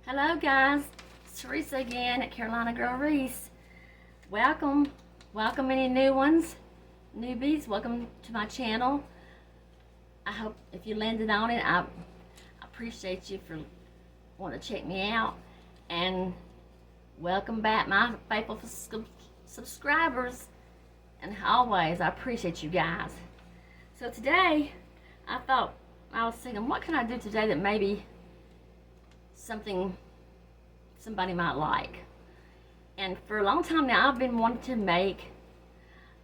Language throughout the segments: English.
Hello guys, it's Teresa again at Carolina Girl Wreaths. Welcome any new ones, newbies, welcome to my channel. I hope if you landed on it, I appreciate you for wanting to check me out. And welcome back my faithful subscribers. And always, I appreciate you guys. So today, I was thinking, what can I do today that maybe something somebody might like? And for a long time now, I've been wanting to make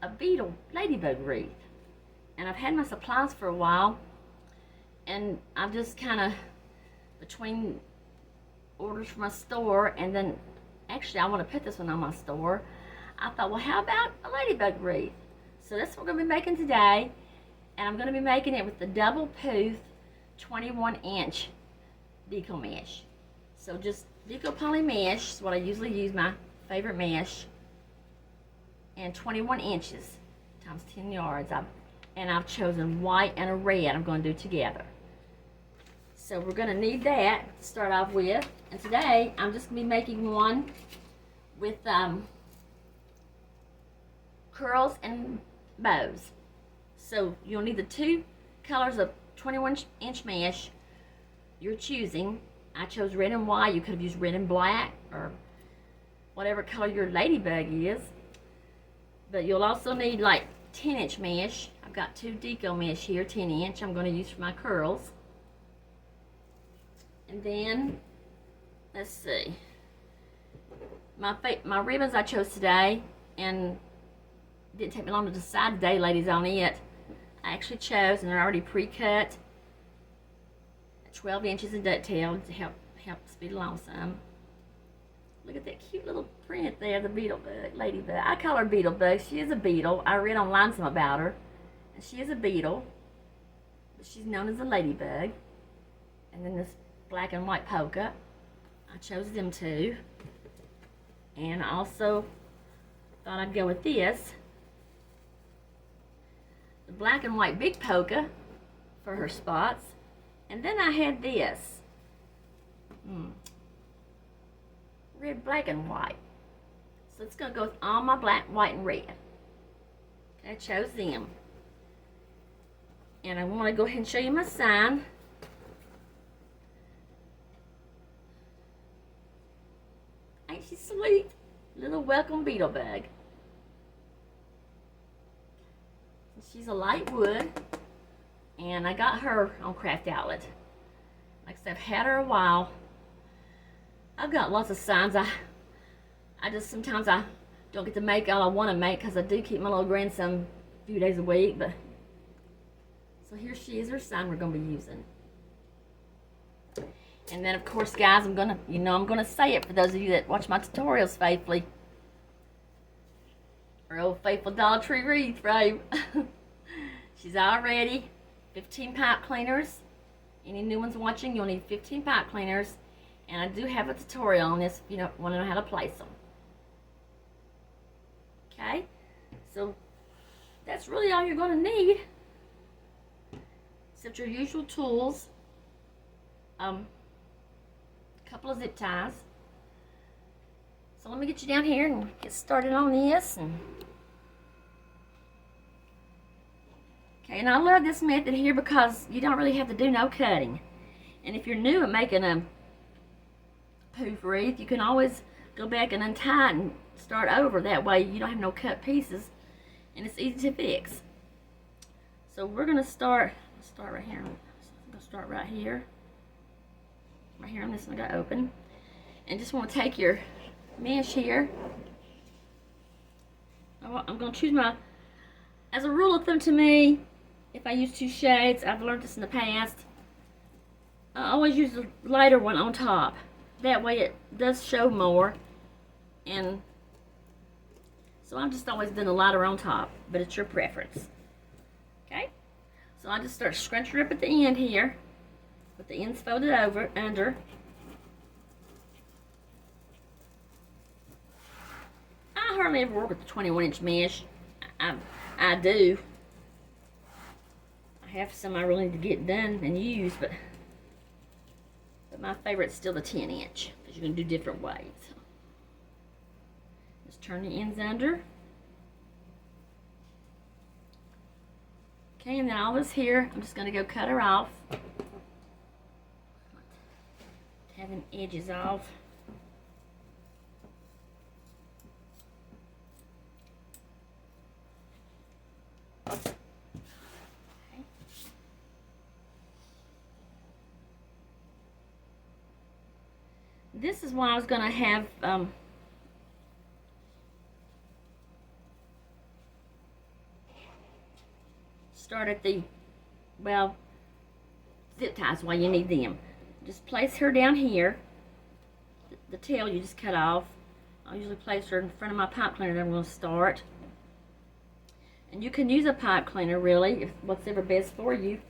a beetle ladybug wreath. And I've had my supplies for a while, and I'm just kind of between orders from my store, and then actually I want to put this one on my store. I thought, well, how about a ladybug wreath? So that's what we're going to be making today, and I'm going to be making it with the double Pouf 21-inch deco mesh. So just deco poly mesh is what I usually use, my favorite mesh, and 21 inches times 10 yards. I've chosen white and a red I'm going to do together. So we're going to need that to start off with. And today I'm just going to be making one with curls and bows. So you'll need the two colors of 21-inch mesh you're choosing. I chose red and white. You could have used red and black or whatever color your ladybug is. But you'll also need like 10-inch mesh. I've got two deco mesh here, 10-inch. I'm going to use for my curls. And then, let's see. My ribbons I chose today, and it didn't take me long to decide today, ladies, on it. I actually chose, and they're already pre-cut, 12 inches in ducktail to help speed along some. Look at that cute little print there, the beetlebug, ladybug. I call her beetlebug. She is a beetle. I read online some about her, and she is a beetle, but she's known as a ladybug. And then this black and white polka, I chose them too. And I also thought I'd go with this, the black and white big polka for her spots. And then I had this red, black, and white. So it's going to go with all my black, white, and red. I chose them. And I want to go ahead and show you my sign. Ain't she sweet? Little welcome beetlebug. She's a light wood. And I got her on Craft Outlet. Like I said, I've had her a while. I've got lots of signs. I just sometimes I don't get to make all I want to make because I do keep my little grandson a few days a week. But so here she is, her sign we're going to be using. And then of course, guys, I'm gonna say it for those of you that watch my tutorials faithfully. Our old faithful Dollar Tree wreath, right? She's all ready. 15 pipe cleaners. Any new ones watching, you'll need 15 pipe cleaners. And I do have a tutorial on this if you want to know how to place them. Okay? So, that's really all you're going to need. Except your usual tools. A couple of zip ties. So let me get you down here and get started on this. Okay, and I love this method here because you don't really have to do no cutting. And if you're new at making a Pouf wreath, you can always go back and untie it and start over. That way you don't have no cut pieces, and it's easy to fix. So we're going to start right here. I'm going to start right here. Right here on this one I got open. And just want to take your mesh here. I'm going to choose as a rule of thumb to me, if I use two shades, I've learned this in the past, I always use the lighter one on top. That way it does show more. And so I've just always done the lighter on top, but it's your preference. Okay? So I just start scrunching up at the end here, with the ends folded over, under. I hardly ever work with the 21-inch mesh. I do. I have some I really need to get done and use, but But my favorite's still the 10-inch because you can do different ways. Just turn the ends under. Okay, and then all this here, I'm just going to go cut her off. Having edges off. Okay. This is why I was going to have start at the, well, zip ties while you need them. Just place her down here. The tail you just cut off. I'll usually place her in front of my pipe cleaner that I'm going to start. And you can use a pipe cleaner, really, if what's ever best for you,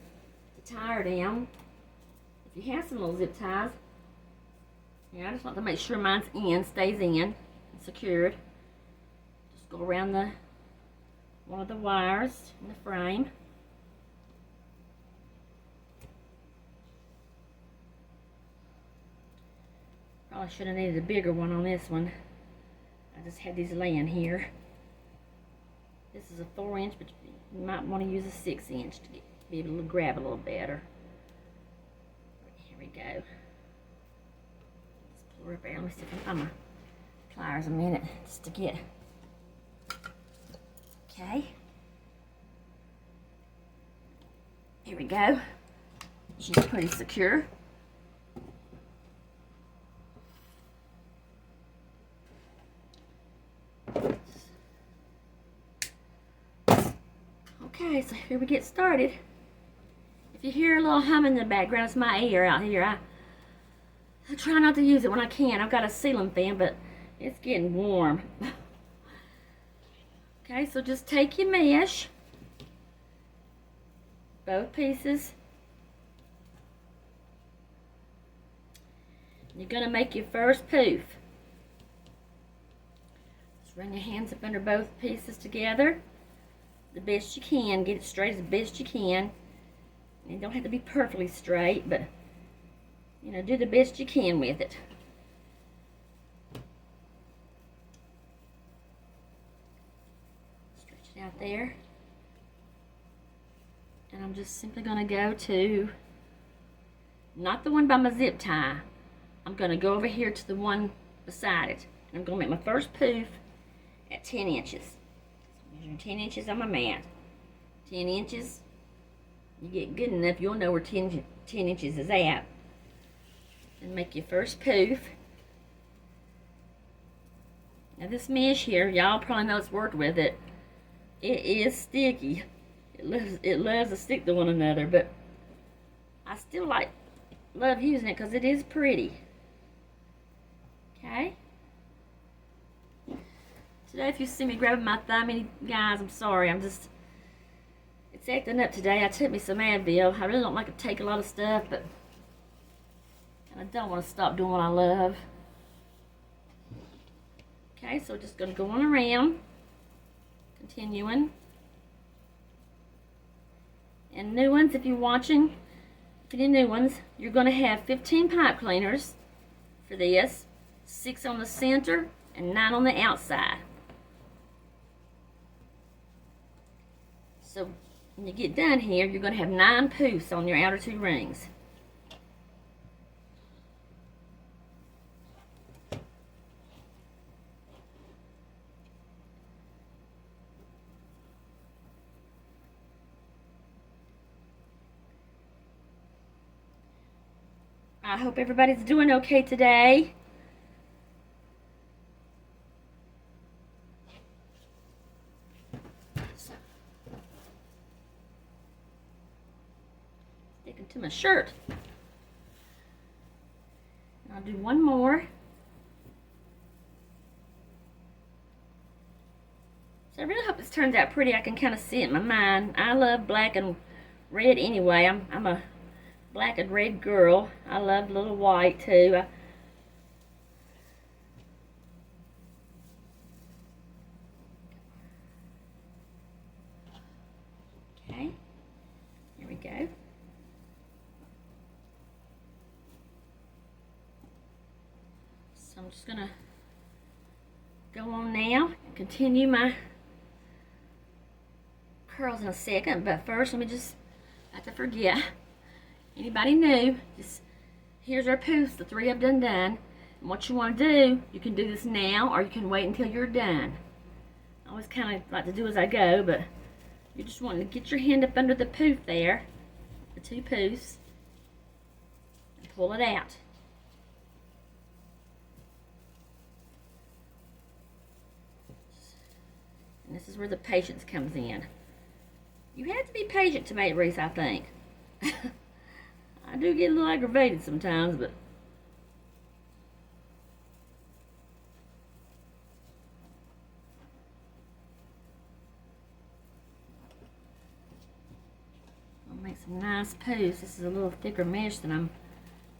to tie her down. If you have some little zip ties. Yeah, I just want to make sure mine's stays in, and secured. Just go around one of the wires in the frame. Probably should have needed a bigger one on this one. I just had these laying here. This is a 4-inch, but you might want to use a 6-inch to be able to grab a little better. Here we go. Let's pull her up there. Let me see if I can find my pliers a minute just to get. Okay. Here we go. She's pretty secure. Okay, so here we get started. If you hear a little hum in the background, it's my air out here. I try not to use it when I can. I've got a ceiling fan, but it's getting warm. Okay, so just take your mesh, both pieces. You're going to make your first poof. Just run your hands up under both pieces together the best you can. Get it straight as best you can. And it don't have to be perfectly straight, but you know, do the best you can with it. Stretch it out there. And I'm just simply going to go to, not the one by my zip tie. I'm going to go over here to the one beside it. And I'm going to make my first poof at 10 inches. 10 inches on my mat. 10 inches. You get good enough, you'll know where 10 inches is at. And make your first poof. Now this mesh here, y'all probably know it's worked with it. It is sticky. It loves to stick to one another, but I still love using it because it is pretty. Okay. Today, if you see me grabbing my thumb, guys, I'm sorry. It's acting up today. I took me some Advil. I really don't like to take a lot of stuff, but I don't want to stop doing what I love. Okay, so we're just going to go on around, continuing. And new ones, if you're watching, for the new ones, you're going to have 15 pipe cleaners for this, 6 on the center and 9 on the outside. So when you get done here, you're going to have 9 poofs on your outer 2 rings. I hope everybody's doing okay today. Sticking to my shirt. I'll do one more. So I really hope this turns out pretty. I can kind of see it in my mind. I love black and red anyway. I'm a black and red girl. I love a little white too. Okay, here we go. So I'm just gonna go on now and continue my curls in a second, but first let me just, not to forget, anybody new, just here's our poofs, the 3 I've done. And what you want to do, you can do this now or you can wait until you're done. I always kind of like to do as I go, but you just want to get your hand up under the poof there, the 2 poofs, and pull it out. And this is where the patience comes in. You have to be patient to make wreaths, I think. I do get a little aggravated sometimes, but I'll make some nice poofs. This is a little thicker mesh than I'm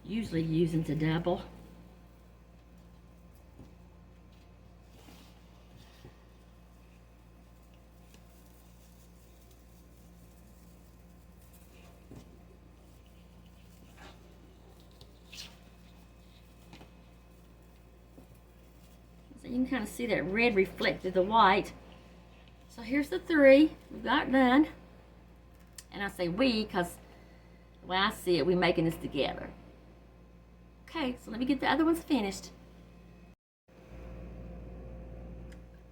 usually using to double. You can kind of see that red reflect through the white. So here's the 3 we've got done. And I say we because the way I see it, we're making this together. Okay, so let me get the other ones finished.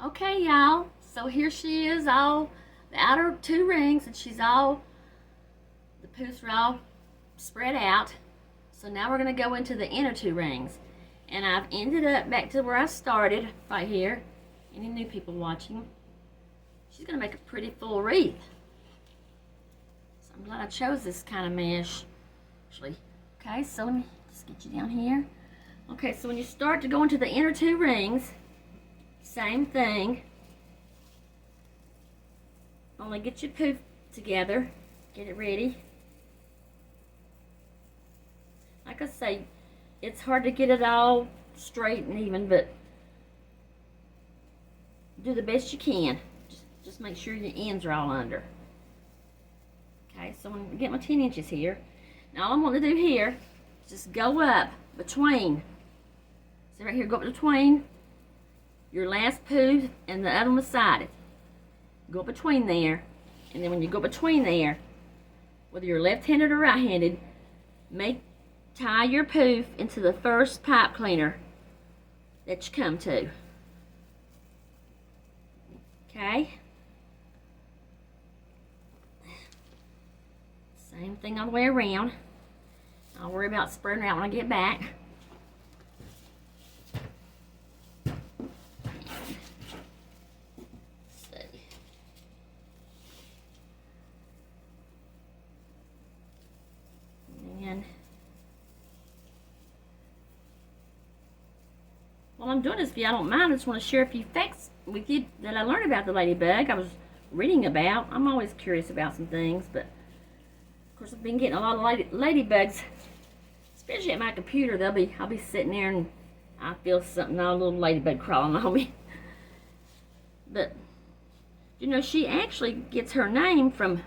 Okay, y'all. So here she is, all the outer 2 rings, and she's all, the poofs are all spread out. So now we're going to go into the inner 2 rings. And I've ended up back to where I started, right here. Any new people watching? She's going to make a pretty full wreath. So I'm glad I chose this kind of mesh, actually. Okay, so let me just get you down here. Okay, so when you start to go into the inner 2 rings, same thing. Only get your poof together. Get it ready. Like I say, it's hard to get it all straight and even, but do the best you can. Just make sure your ends are all under. Okay, so I'm going to get my 10 inches here. Now all I'm going to do here is just go up between. See right here, go up between your last poof and the other one beside it. Go between there, and then when you go between there, whether you're left-handed or right-handed, tie your poof into the first pipe cleaner that you come to. Okay? Same thing all the way around. I'll worry about spreading it out when I get back. While I'm doing this, if you don't mind, I just want to share a few facts with you that I learned about the ladybug. I was reading about. I'm always curious about some things, but of course I've been getting a lot of ladybugs, especially at my computer. I'll be sitting there and I feel something, a little ladybug crawling on me. But you know, she actually gets her name from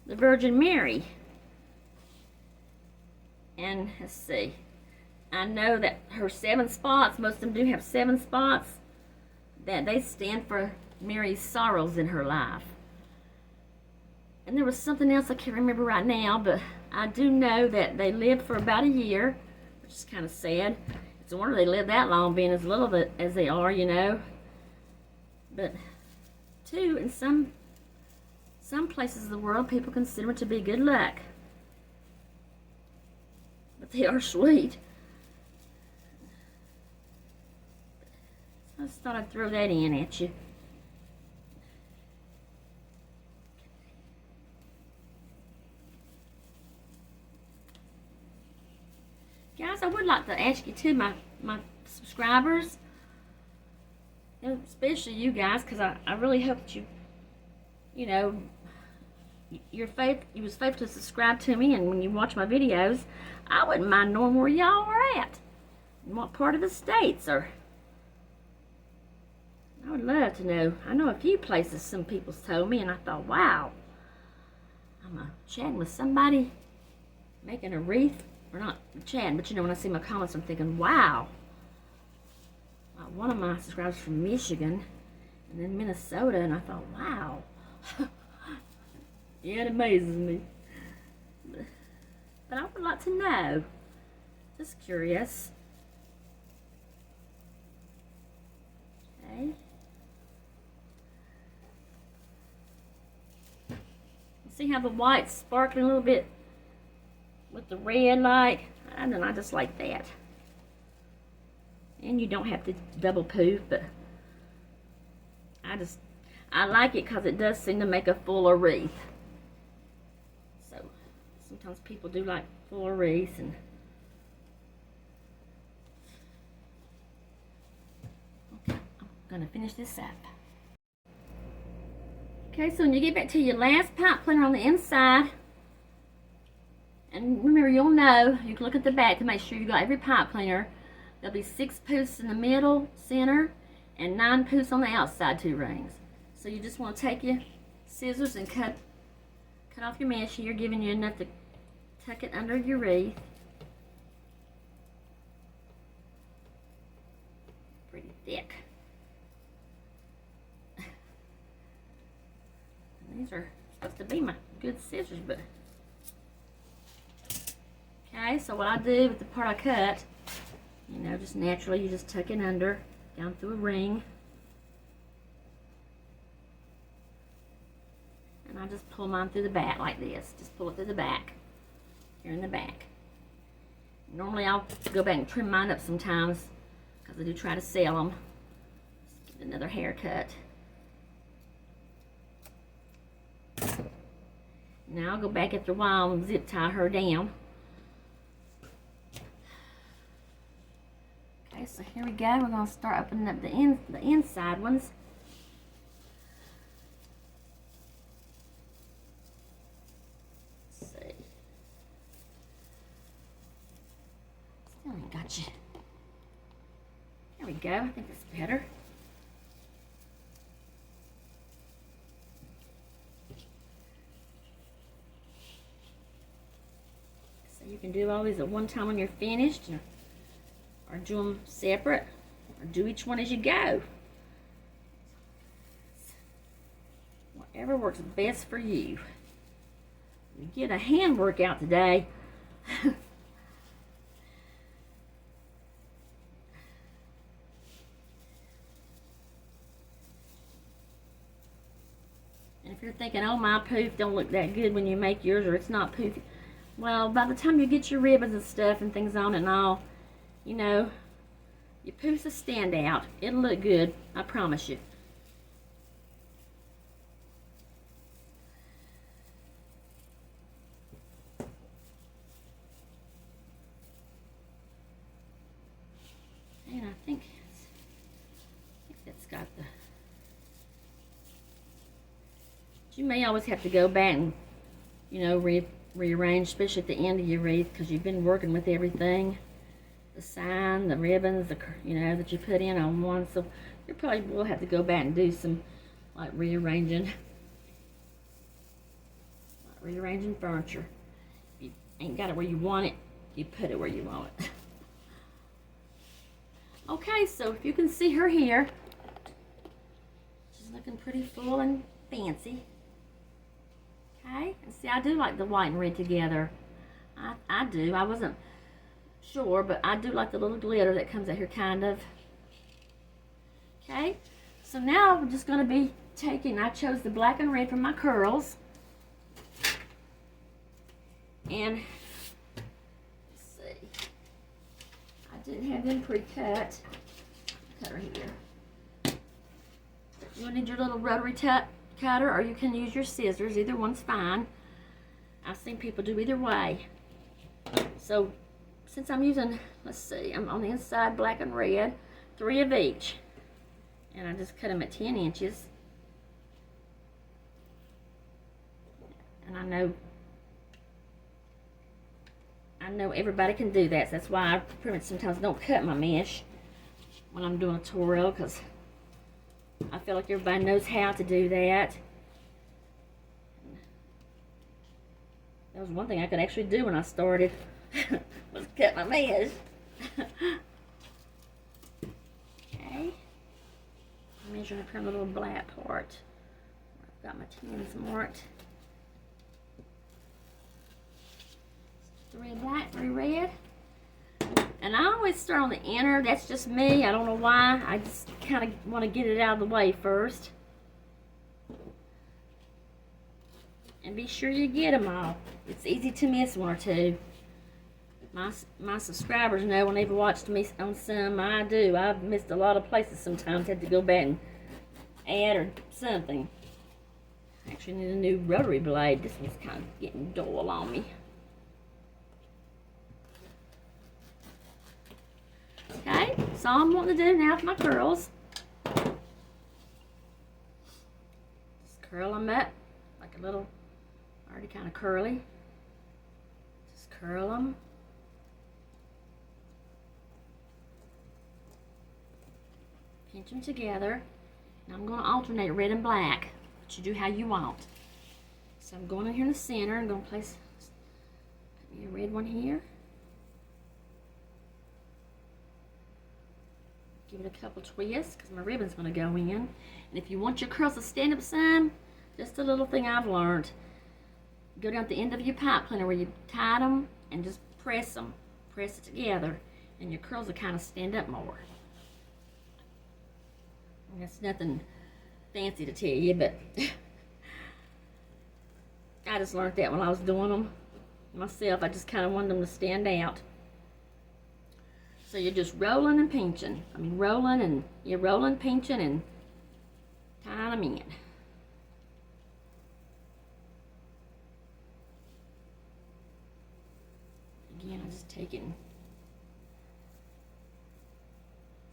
the Virgin Mary. And let's see. I know that her 7 spots, most of them do have 7 spots, that they stand for Mary's sorrows in her life. And there was something else I can't remember right now, but I do know that they lived for about a year, which is kind of sad. It's a wonder they live that long, being as little as they are, you know. But, too, in some places of the world, people consider it to be good luck. But they are sweet. I just thought I'd throw that in at you. Guys, I would like to ask you too, my subscribers, especially you guys, because I really hope that you know, you was faithful to subscribe to me, and when you watch my videos, I wouldn't mind knowing where y'all are at, and what part of the states are. I would love to know. I know a few places some people's told me, and I thought, wow, I'm chatting with somebody making a wreath or not chatting, but you know, when I see my comments, I'm thinking, wow. One of my subscribers from Michigan, and then Minnesota, and I thought, wow. Yeah, it amazes me. But I would like to know. Just curious. Okay. See how the white's sparkling a little bit with the red light? I don't know, I just like that. And you don't have to double poof, but I like it because it does seem to make a fuller wreath. So sometimes people do like fuller wreaths, and okay, I'm gonna finish this up. Okay, so when you get back to your last pipe cleaner on the inside, and remember, you'll know, you can look at the back to make sure you got every pipe cleaner. There'll be 6 poofs in the middle, center, and 9 poofs on the outside 2 rings. So you just want to take your scissors and cut off your mesh here, giving you enough to tuck it under your wreath. Pretty thick. These are supposed to be my good scissors, but okay, so what I do with the part I cut, you know, just naturally you just tuck it under, down through a ring, and I just pull mine through the back like this. Just pull it through the back, here in the back. Normally I'll go back and trim mine up sometimes, because I do try to sell them. Just get another haircut. Now I'll go back after a while and zip tie her down. Okay, so here we go. We're going to start opening up the inside ones. Let's see. Still ain't got you. There we go. I think that's better. You can do all these at one time when you're finished, or do them separate, or do each one as you go. Whatever works best for you. We get a hand workout today. And if you're thinking, oh, my poof don't look that good when you make yours, or it's not poofy. Well, by the time you get your ribbons and stuff and things on and all, you know, your poofs will stand out. It'll look good, I promise you. And I think that's got the... You may always have to go back and, you know, rearrange, especially at the end of your wreath, because you've been working with everything, the sign, the ribbons, you know, that you put in on one. So you probably will have to go back and do some like rearranging furniture. If you ain't got it where you want it, you put it where you want it. Okay, so if you can see her here, she's looking pretty full and fancy. Okay, and see, I do like the white and red together. I do. I wasn't sure, but I do like the little glitter that comes out here, kind of. Okay, so now we're just going to be taking, I chose the black and red for my curls. And, let's see, I didn't have them pre-cut. Cut her here. You'll need your little rotary cutter, or you can use your scissors. Either one's fine. I've seen people do either way. So since I'm using, let's see, I'm on the inside black and red, 3 of each, and I just cut them at 10 inches. And I know everybody can do that, so that's why I pretty much sometimes don't cut my mesh when I'm doing a tutorial, because I feel like everybody knows how to do that. That was one thing I could actually do when I started. cut my mess. Okay. I'm measuring up here the little black part. I've got my tins marked. 3 black, 3 red. And I always start on the inner. That's just me. I don't know why. I just kind of want to get it out of the way first. And be sure you get them all. It's easy to miss one or two. My subscribers know when they've watched me on some. I do. I've missed a lot of places sometimes. Had to go back and add or something. I actually need a new rotary blade. This one's kind of getting dull on me. Okay, so all I'm wanting to do now with my curls. Just curl them up like a little, already kind of curly. Just curl them. Pinch them together. Now I'm going to alternate red and black, but you do how you want. So I'm going in here in the center. I'm going to place a red one here. Give it a couple twists because my ribbon's going to go in. And if you want your curls to stand up some, just a little thing I've learned. Go down at the end of your pipe cleaner where you tied them and just press them. Press it together and your curls will kind of stand up more. And that's nothing fancy to tell you, but I just learned that when I was doing them myself. I just kind of wanted them to stand out. So you're just rolling and pinching. I mean, rolling and you're rolling, pinching, and tying them in. Again, I'm just taking.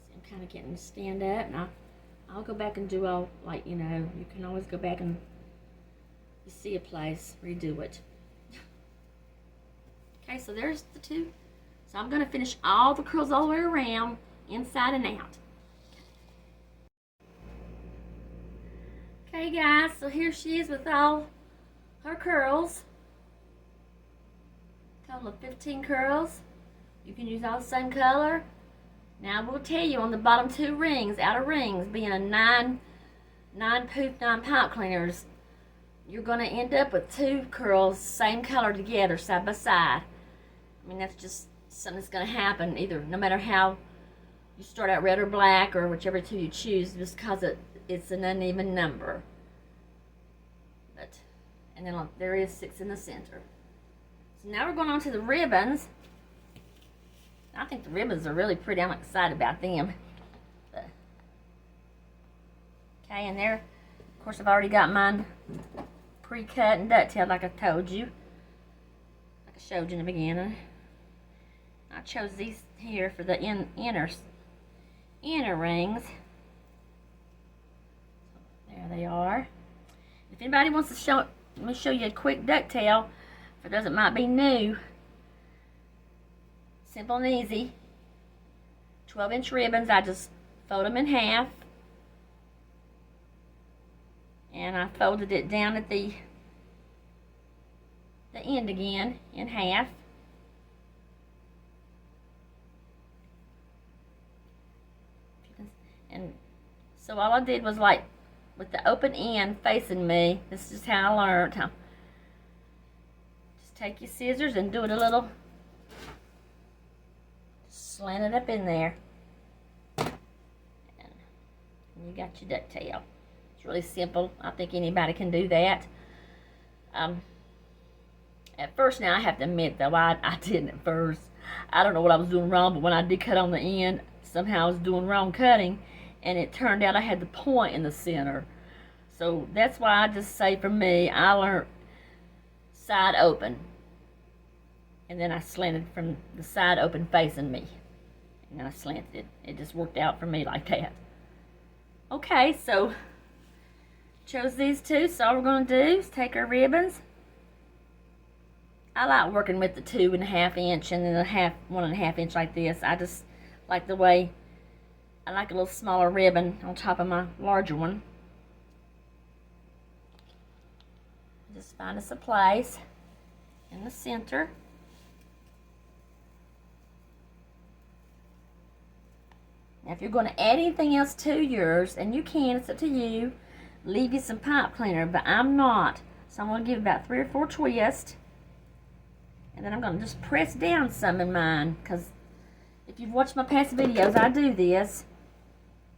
See, I'm kind of getting to stand up. Now, I'll go back and do all, like, you know, you can always go back and you see a place, redo it. Okay, so there's the two. So I'm going to finish all the curls all the way around, inside and out. Okay guys, so here she is with all her curls. Total of 15 curls. You can use all the same color. Now we'll tell you on the bottom 2 rings, outer rings, being a 9 Pouf 9 pipe cleaners, you're going to end up with 2 curls, same color together, side by side. I mean, that's just something that's going to happen either, no matter how you start out red or black or whichever 2 you choose, just because it's an uneven number. And then there is 6 in the center. So now we're going on to the ribbons. I think the ribbons are really pretty. I'm excited about them. Okay, and there, of course, I've already got mine pre-cut and ducktailed like I told you, like I showed you in the beginning. I chose these here for the inner rings. There they are. If anybody wants to show, let me show you a quick ducktail for those that might be new. Simple and easy. 12-inch ribbons. I just fold them in half, and I folded it down at the end again in half. And so all I did was, like, with the open end facing me, this is how I learned. Just take your scissors and do it a little, slant it up in there. And you got your ducktail. It's really simple. I think anybody can do that. At first, now I have to admit, though, I didn't at first. I don't know what I was doing wrong, but when I did cut on the end, somehow I was doing wrong cutting. And it turned out I had the point in the center. So that's why I just say, for me, I learned side open. And then I slanted from the side open facing me. And then I slanted it. It just worked out for me like that. Okay, so chose these 2. So all we're going to do is take our ribbons. I like working with the 2.5 inch and then the 1.5 inch like this. I just like the way, I like a little smaller ribbon on top of my larger one. Just find us a place in the center. Now, if you're going to add anything else to yours, and you can, it's up to you, leave you some pipe cleaner, but I'm not. So I'm going to give about 3 or 4 twists. And then I'm going to just press down some in mine, because if you've watched my past videos, I do this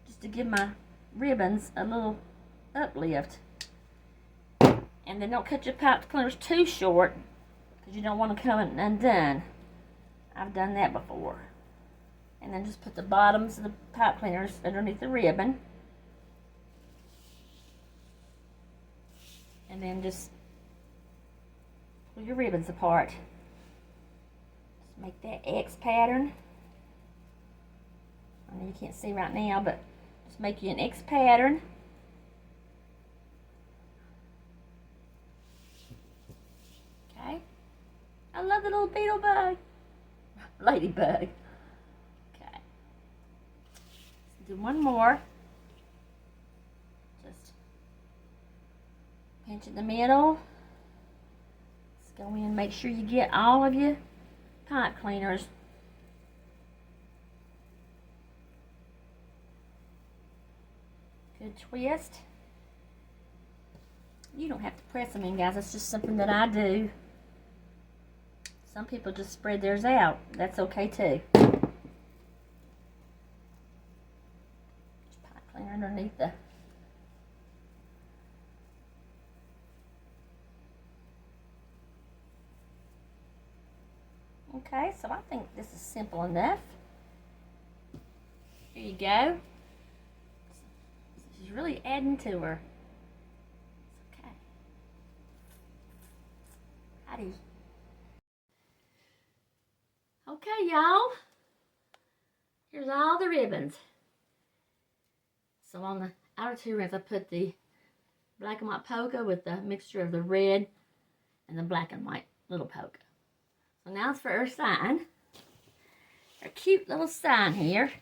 just to give my ribbons a little uplift. And then don't cut your pipe cleaners too short, because you don't want to come undone. I've done that before. And then just put the bottoms of the pipe cleaners underneath the ribbon. And then just pull your ribbons apart. Just make that X pattern. I know you can't see right now, but just make you an X pattern. Okay. I love the little beetle bug. Ladybug. Okay. Let's do one more. Just pinch in the middle. Let's go in and make sure you get all of your pipe cleaners. Good twist. You don't have to press them in, guys. That's just something that I do. Some people just spread theirs out. That's okay too. Just pipe cleaner underneath the... Okay, so I think this is simple enough. Here you go. She's really adding to her. Okay. Howdy. Okay, y'all. Here's all the ribbons. So on the outer 2 ribbons, I put the black and white polka with the mixture of the red and the black and white little polka. So now it's for her sign. Her cute little sign here.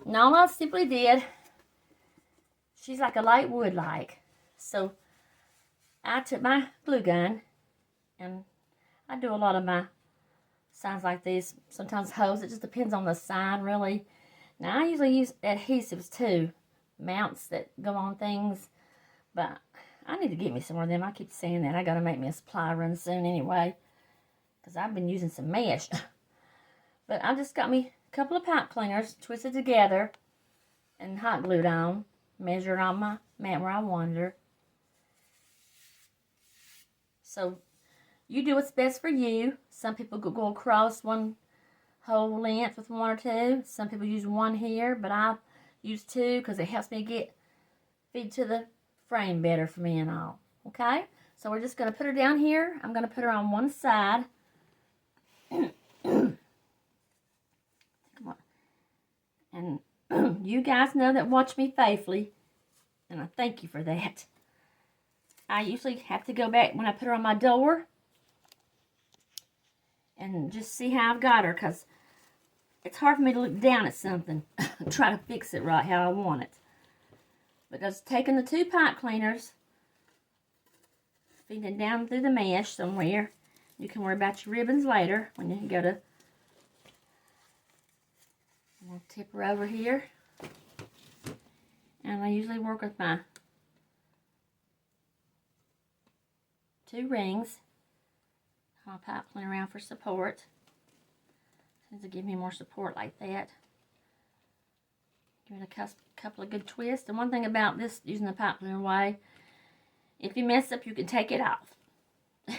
And all I simply did, she's like a light wood like. So I took my glue gun, and I do a lot of my signs like this. Sometimes hose, it just depends on the sign really. Now I usually use adhesives too, mounts that go on things, but I need to get me some more of them. I keep saying that. I got to make me a supply run soon anyway, because I've been using some mesh. But I just got me a couple of pipe cleaners twisted together and hot glued on, measured on my mat where I wander. So you do what's best for you. Some people go across one whole length with 1 or 2. Some people use 1 here, but I use 2 because it helps me get feed to the frame better for me and all. Okay, so we're just going to put her down here. I'm going to put her on one side. Come on. And you guys know that watch me faithfully, and I thank you for that. I usually have to go back when I put her on my door and just see how I've got her, because it's hard for me to look down at something and try to fix it right how I want it. But just taking the 2 pipe cleaners, feeding it down through the mesh somewhere. You can worry about your ribbons later when you go to... I'm going to tip her over here. And I usually work with my 2 rings. My pipe cleaner around for support. Tends to give me more support like that. Give it a couple of good twists. And one thing about this, using the pipe cleaner way, if you mess up, you can take it off. And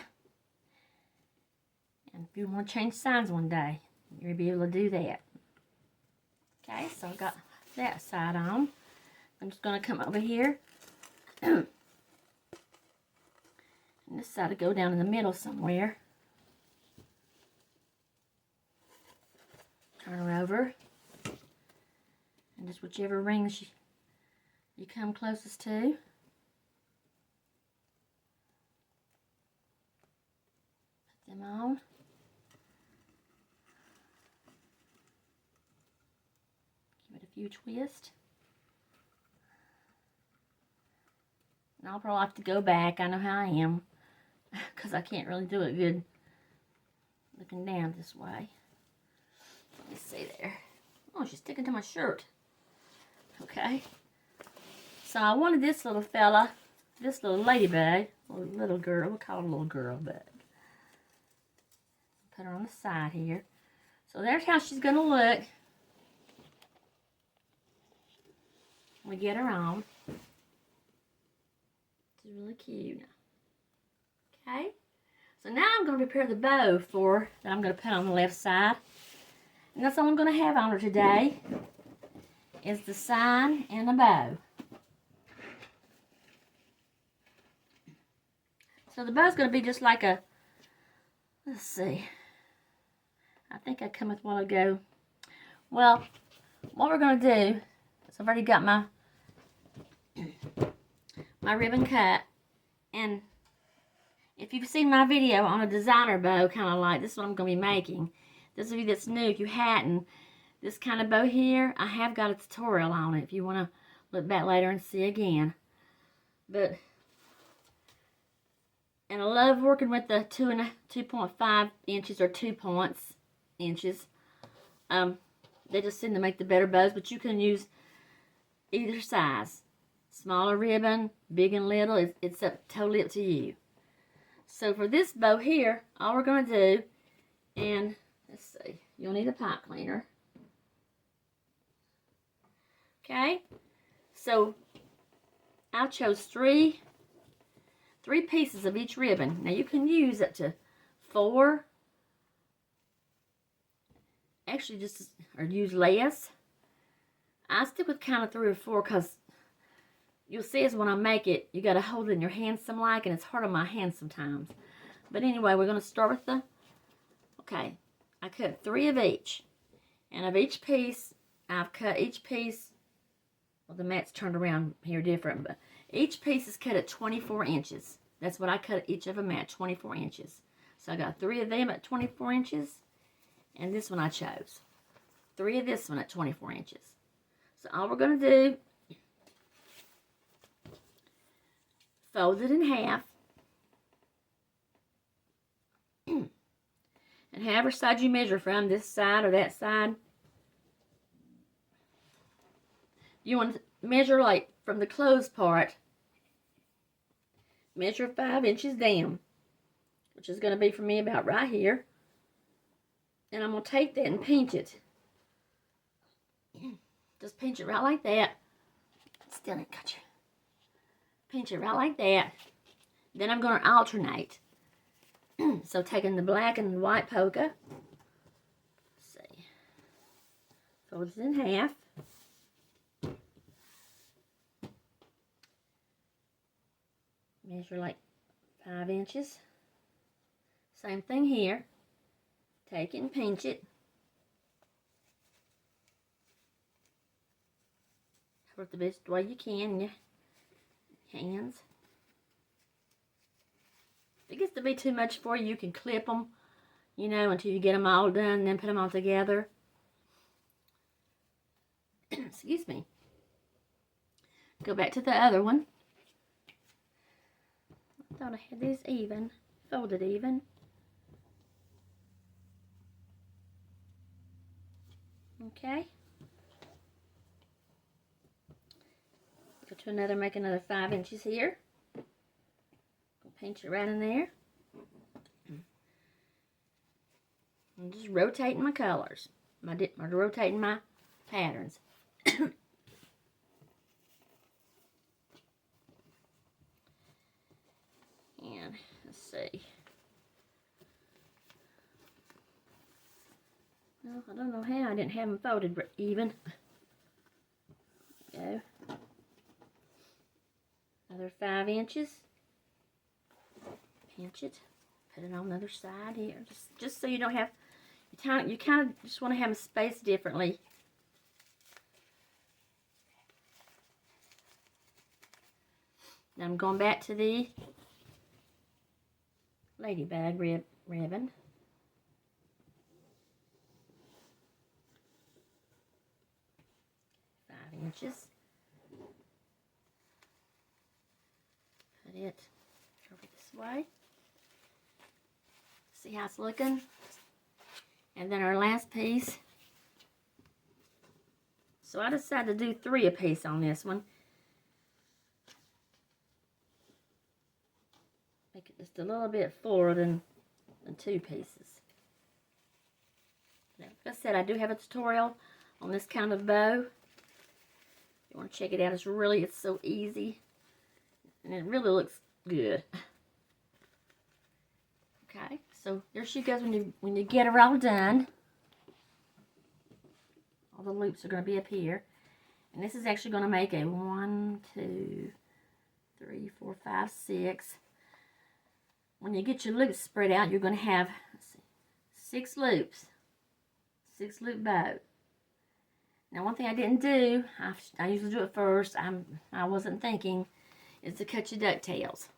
if you want to change signs one day, you'll be able to do that. Okay, so I've got that side on. I'm just going to come over here. And this side will go down in the middle somewhere. Turn her over. And just whichever rings you come closest to. Put them on. Give it a few twists. And I'll probably have to go back. I know how I am. Because I can't really do it good looking down this way. Let me see there. Oh, she's sticking to my shirt. Okay. So I wanted this little fella, this little ladybug, or little girl, we'll call it a little girl bug. Put her on the side here. So there's how she's going to look. We get her on. She's really cute. Okay. So now I'm going to prepare the bow that I'm going to put on the left side. And that's all I'm going to have on her today is the sign and the bow. So the bow's going to be just like a, let's see. I think I come with one ago. Well, what we're going to do is I've already got my ribbon cut. And if you've seen my video on a designer bow, kind of like this is what I'm going to be making. Those of you that's new, if you hadn't, this kind of bow here, I have got a tutorial on it if you want to look back later and see again. And I love working with the 2.5 inches or 2 inches. They just seem to make the better bows, but you can use either size. Smaller ribbon, big and little, it's totally up to you. So for this bow here, all we're going to do, and let's see, you'll need a pipe cleaner. Okay, so I chose three pieces of each ribbon. Now you can use up to 4. Actually, or use less. I stick with kind of 3 or 4 because you'll see is when I make it, you got to hold it in your hand some like, and it's hard on my hands sometimes. But anyway, we're going to start with okay, I cut 3 of each. And of each piece, I've cut each piece, well, the mat's turned around here different, but each piece is cut at 24 inches. That's what I cut each of them at, 24 inches. So I got 3 of them at 24 inches, and this one I chose. 3 of this one at 24 inches. So all we're going to do, fold it in half, and however side you measure from, this side or that side, you want to measure like from the closed part, measure 5 inches down, which is going to be for me about right here. And I'm going to take that and pinch it. Just pinch it right like that. Still ain't got you. Pinch it right like that. Then I'm going to alternate. So taking the black and the white polka. Let's see. Fold it in half. Measure like 5 inches. Same thing here. Take it and pinch it. Work the best way you can in your hands. If it gets to be too much for you, you can clip them, you know, until you get them all done and then put them all together. Excuse me. Go back to the other one. I thought I had these even, folded even. Okay. Go to another, make another 5 inches here. Pinch it right in there. I'm just rotating my colors. Rotating my patterns. And let's see. Well, I don't know how I didn't have them folded even. Go. Another 5 inches. Pinch it. Put it on the other side here. Just so you don't have, you kind of just want to have them spaced differently. Now I'm going back to the ladybug ribbon. Inches. Put it over this way. See how it's looking? And then our last piece, So I decided to do 3 apiece on this one. Make it just a little bit fuller than 2 pieces. Now, like I said, I do have a tutorial on this kind of bow. You want to check it out. It's so easy. And it really looks good. Okay, so there she goes when you get her all done. All the loops are going to be up here. And this is actually going to make a 1, 2, 3, 4, 5, 6. When you get your loops spread out, you're going to have 6 loops. 6 loop bow. Now, one thing I didn't do, I usually do it first, I wasn't thinking, is to cut your ducktails.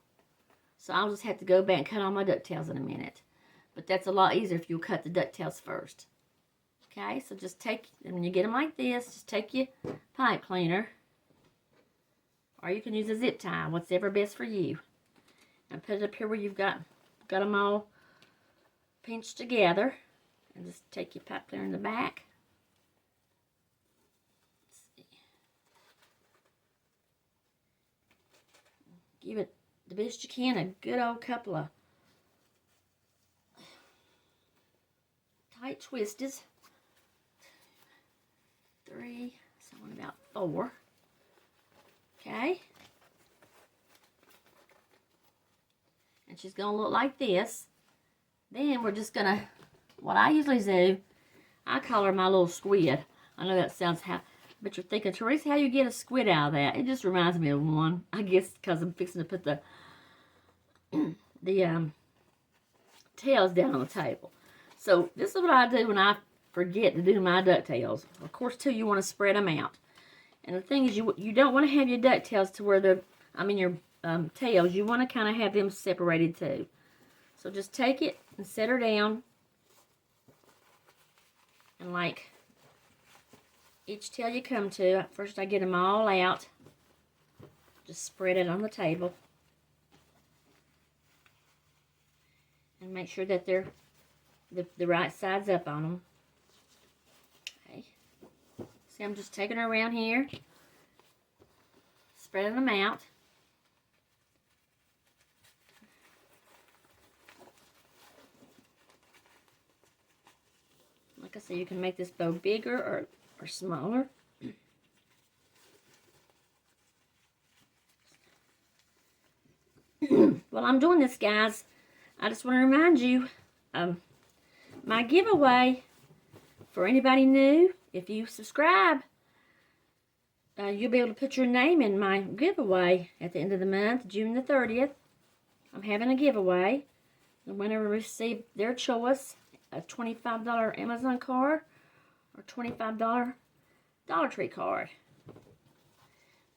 So I'll just have to go back and cut all my ducktails in a minute. But that's a lot easier if you cut the ducktails first. Okay, so just take, and when you get them like this, just take your pipe cleaner. Or you can use a zip tie, whatever best for you. And put it up here where you've got them all pinched together. And just take your pipe cleaner in the back. Give it the best you can, a good old couple of tight twisties. 3, so one about 4. Okay. And she's going to look like this. Then we're just going to, what I usually do, I call her my little squid. I know that sounds but you're thinking, Teresa, how you get a squid out of that? It just reminds me of one. I guess because I'm fixing to put the tails down on the table. So this is what I do when I forget to do my ducktails. Of course, too, you want to spread them out. And the thing is, you don't want to have your ducktails to where your tails, you want to kind of have them separated too. So just take it and set her down. And like each tail you come to, first I get them all out. Just spread it on the table. And make sure that they're the right sides up on them. Okay. See, I'm just taking her around here. Spreading them out. Like I said, you can make this bow bigger or smaller. While I'm doing this, guys, I just want to remind you, my giveaway for anybody new, if you subscribe, you'll be able to put your name in my giveaway at the end of the month, June the 30th. I'm having a giveaway. The winner will receive their choice, a $25 Amazon card or $25 Dollar Tree card.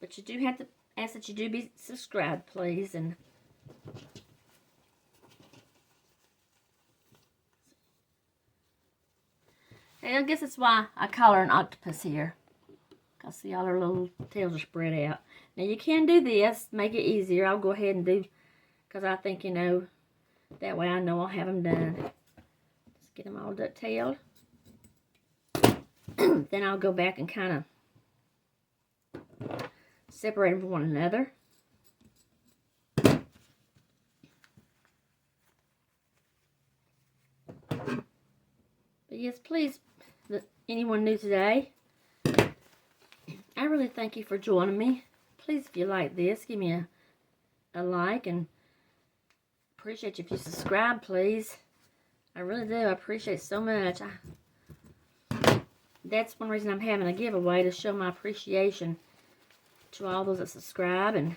But you do have to ask that you do be subscribed, please. And I guess that's why I call her an octopus here. Because see, all her little tails are spread out. Now you can do this, make it easier. I'll go ahead and do, because I think, you know, that way I know I'll have them done. Just get them all ducktailed. Then I'll go back and kind of separate them from one another. But yes, please, anyone new today, I really thank you for joining me. Please, if you like this, give me a like, and appreciate you if you subscribe, please. I really do. I appreciate it so much. That's one reason I'm having a giveaway, to show my appreciation to all those that subscribe. And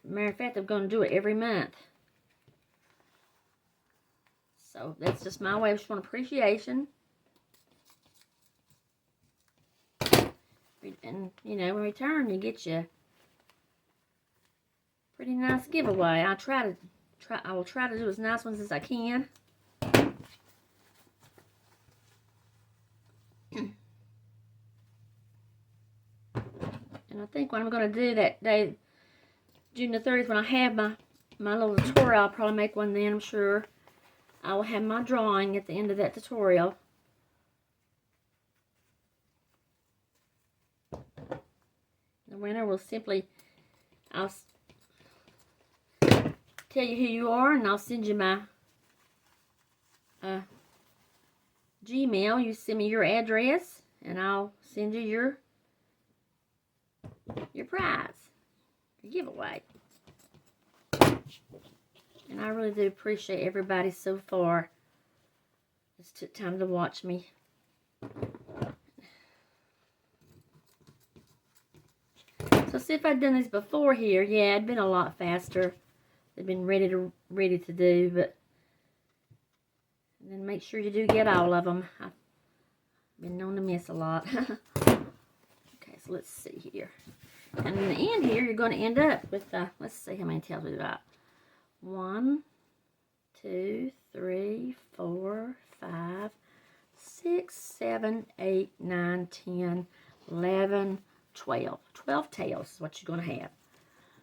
matter of fact, I'm going to do it every month. So that's just my way of showing appreciation. And, you know, in return, you get you pretty nice giveaway. I will try to do as nice ones as I can. And I think what I'm going to do that day, June the 30th, when I have my little tutorial, I'll probably make one then, I'm sure. I will have my drawing at the end of that tutorial. winner will simply, I'll tell you who you are, and I'll send you my Gmail. You send me your address, and I'll send you your prize, your giveaway. And I really do appreciate everybody so far. Just took time to watch me. So see, if I'd done this before here, yeah, it'd been a lot faster. They've been ready to do, but then make sure you do get all of them. I've been known to miss a lot. Okay, so let's see here. And in the end here, you're going to end up with, let's see how many tails we got. 1, 2, 3, 4, 5, 6, 7, 8, 9, 10, 11, 12. 12 tails is what you're going to have.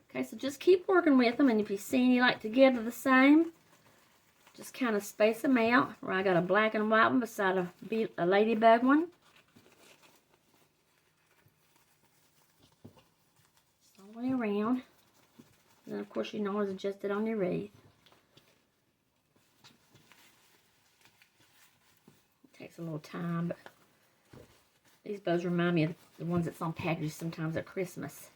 Okay, so just keep working with them, and if you see any like together the same, just kind of space them out. Where I got a black and white one beside a ladybug one. Just all the way around. And then, of course, you know it's adjusted on your wreath. It takes a little time, but these bows remind me of the ones that's on packages sometimes at Christmas.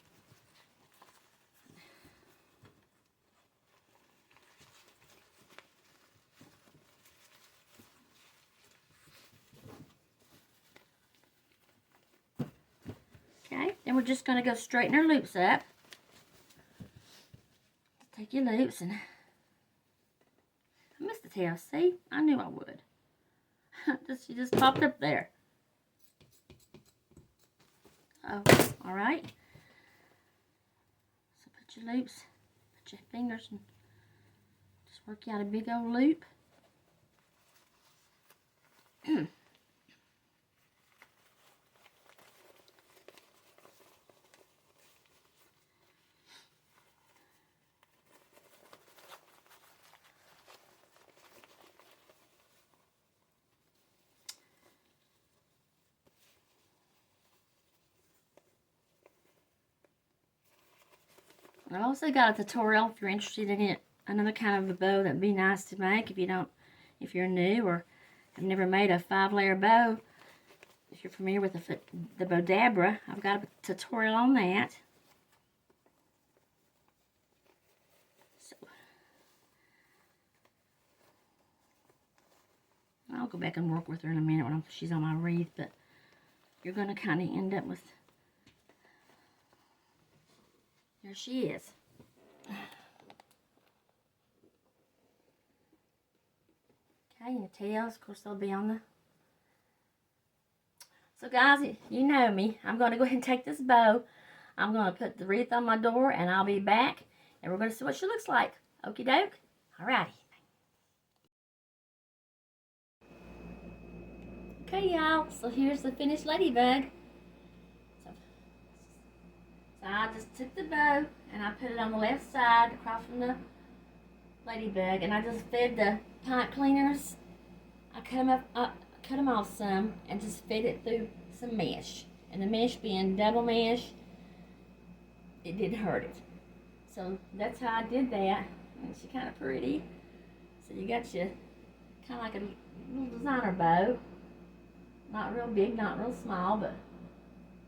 Okay, then we're just going to go straighten our loops up. Take your loops and... I missed the tail, see? I knew I would. She just popped up there. Oh, alright. So put your loops, put your fingers, and just work out a big old loop. I've also got a tutorial if you're interested in it. Another kind of a bow that'd be nice to make if you're new or have never made a 5-layer bow. If you're familiar with the Bowdabra, I've got a tutorial on that. So I'll go back and work with her in a minute when she's on my wreath, but you're going to kind of end up with... There she is. Okay, and the tails, of course, they'll be on the... So, guys, you know me. I'm going to go ahead and take this bow. I'm going to put the wreath on my door, and I'll be back. And we're going to see what she looks like. Okie doke. Alrighty. Okay, y'all. So, here's the finished ladybug. So I just took the bow and I put it on the left side across from the ladybug, and I just fed the pipe cleaners. I cut them off some and just fed it through some mesh. And the mesh being double mesh, it didn't hurt it. So that's how I did that. And she's kind of pretty. So you got your kind of like a little designer bow. Not real big, not real small, but...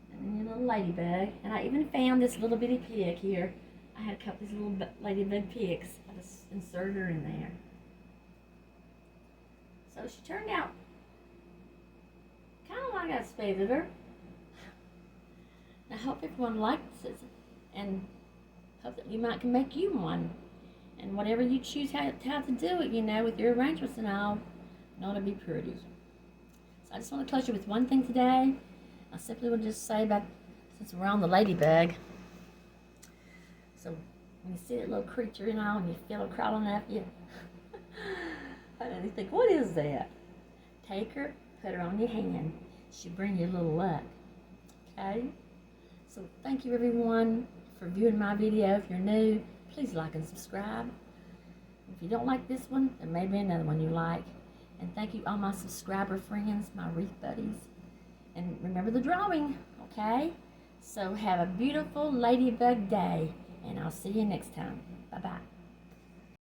And then your little ladybug. And I even found this little bitty pig here. I had a couple of these little ladybug pigs. I just inserted her in there. So she turned out kind of like I expected her. I hope everyone likes it. And hope that you might can make you one. And whatever you choose how to do it, you know, with your arrangements and all, know to be pretty. So I just want to close you with one thing today. I simply would just say about, since we're on the ladybug, so when you see that little creature, you know, and you feel her crawling up you, and you think, what is that? Take her, put her on your hand. She'll bring you a little luck. Okay? So thank you everyone for viewing my video. If you're new, please like and subscribe. If you don't like this one, there may be another one you like. And thank you all my subscriber friends, my wreath buddies. And remember the drawing, okay? So have a beautiful ladybug day, and I'll see you next time. Bye-bye.